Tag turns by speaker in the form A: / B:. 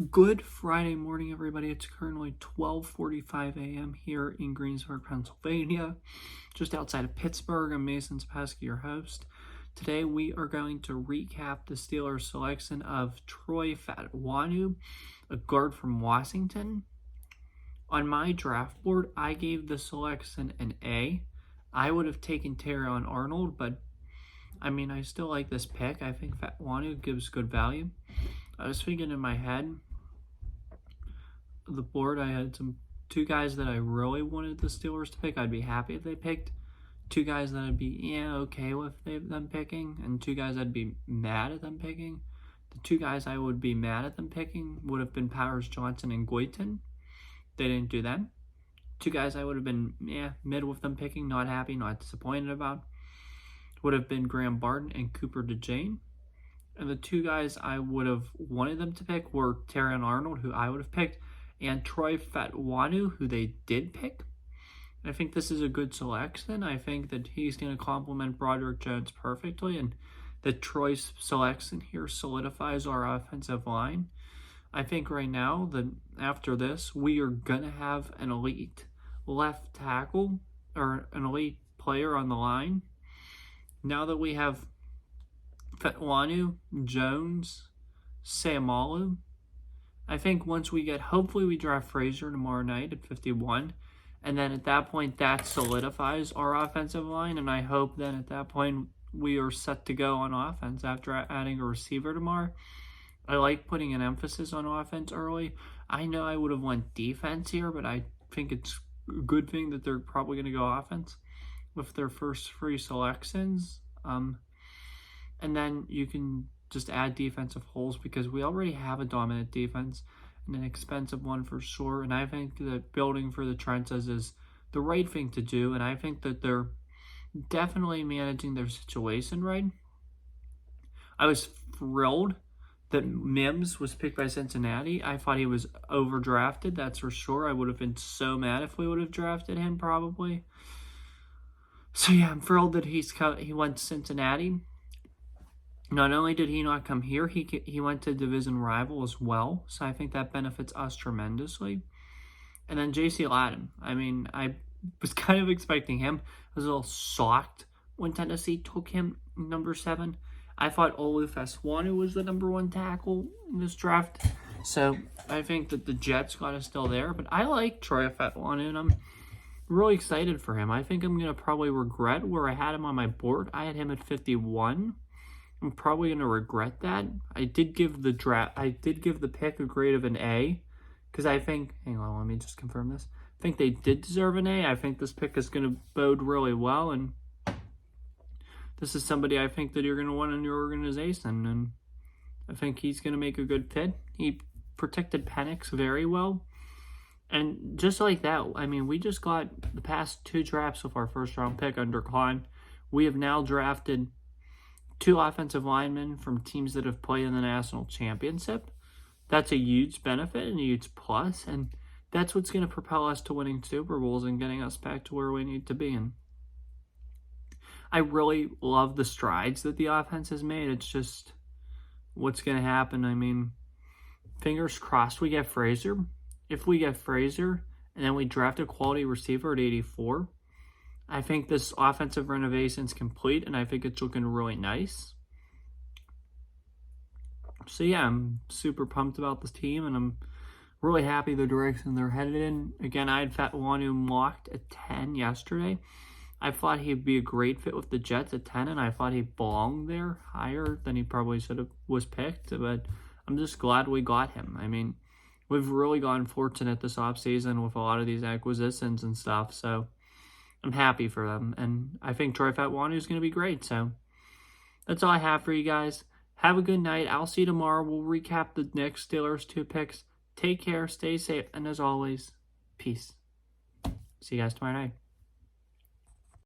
A: Good Friday morning, everybody. It's currently 12:45 a.m. here in Greensburg, Pennsylvania, just outside of Pittsburgh. I'm Mason Spassky, your host. Today, we are going to recap the Steelers' selection of Troy Fautanu, a guard from Washington. On my draft board, I gave the selection an A. I would have taken Terrion Arnold, but I still like this pick. I think Fautanu gives good value. I was thinking in my head, the board, I had two guys that I really wanted the Steelers to pick. I'd be happy if they picked. Two guys that I'd be okay with them picking, and two guys I'd be mad at them picking. The two guys I would be mad at them picking would have been Powers Johnson and Goyton. They didn't do that. Two guys I would have been mid with them picking, not happy, not disappointed about, would have been Graham Barton and Cooper DeJean. And the two guys I would have wanted them to pick were Terrion Arnold, who I would have picked, and Troy Fautanu, who they did pick. I think this is a good selection. I think that he's going to complement Broderick Jones perfectly, and that Troy's selection here solidifies our offensive line. I think right now that after this, we are going to have an elite left tackle or an elite player on the line. Now that we have Fautanu, Jones, Seumalo, I think once we get, hopefully we draft Frazier tomorrow night at 51, and then at that point that solidifies our offensive line, and I hope then at that point we are set to go on offense after adding a receiver tomorrow. I like putting an emphasis on offense early. I know I would have went defense here, but I think it's a good thing that they're probably going to go offense with their first three selections. And then you can just add defensive holes because we already have a dominant defense and an expensive one for sure. And I think that building for the trenches is the right thing to do. And I think that they're definitely managing their situation right. I was thrilled that Mims was picked by Cincinnati. I thought he was overdrafted, that's for sure. I would have been so mad if we would have drafted him probably. So yeah, I'm thrilled that he went to Cincinnati. Not only did he not come here, he went to division rival as well. So I think that benefits us tremendously. And then J.C. Latin. I was kind of expecting him. I was a little shocked when Tennessee took him number 7. I thought Olu Fasuanu was the number 1 tackle in this draft. So I think that the Jets got us still there. But I like Troy Fautanu, and I'm really excited for him. I think I'm going to probably regret where I had him on my board. I had him at 51. I'm probably going to regret that. I did give the pick a grade of an A because I think, hang on, let me just confirm this. I think they did deserve an A. I think this pick is going to bode really well, and this is somebody I think that you're going to want in your organization, and I think he's going to make a good fit. He protected Penix very well, and just like that, we just got the past 2 drafts with our first-round pick under Klein. We have now drafted 2 offensive linemen from teams that have played in the national championship. That's a huge benefit and a huge plus, and that's what's going to propel us to winning Super Bowls and getting us back to where we need to be. And I really love the strides that the offense has made. It's just what's going to happen. Fingers crossed we get Frazier. If we get Frazier and then we draft a quality receiver at 84, I think this offensive renovation is complete, and I think it's looking really nice. So yeah, I'm super pumped about this team, and I'm really happy the direction they're headed in. Again, I had Fautanu locked at 10 yesterday. I thought he'd be a great fit with the Jets at 10, and I thought he belonged there higher than he probably was picked, but I'm just glad we got him. We've really gotten fortunate this offseason with a lot of these acquisitions and stuff, so I'm happy for them, and I think Troy Fautanu is going to be great. So that's all I have for you guys. Have a good night. I'll see you tomorrow. We'll recap the next Steelers 2 picks. Take care, stay safe, and as always, peace. See you guys tomorrow night.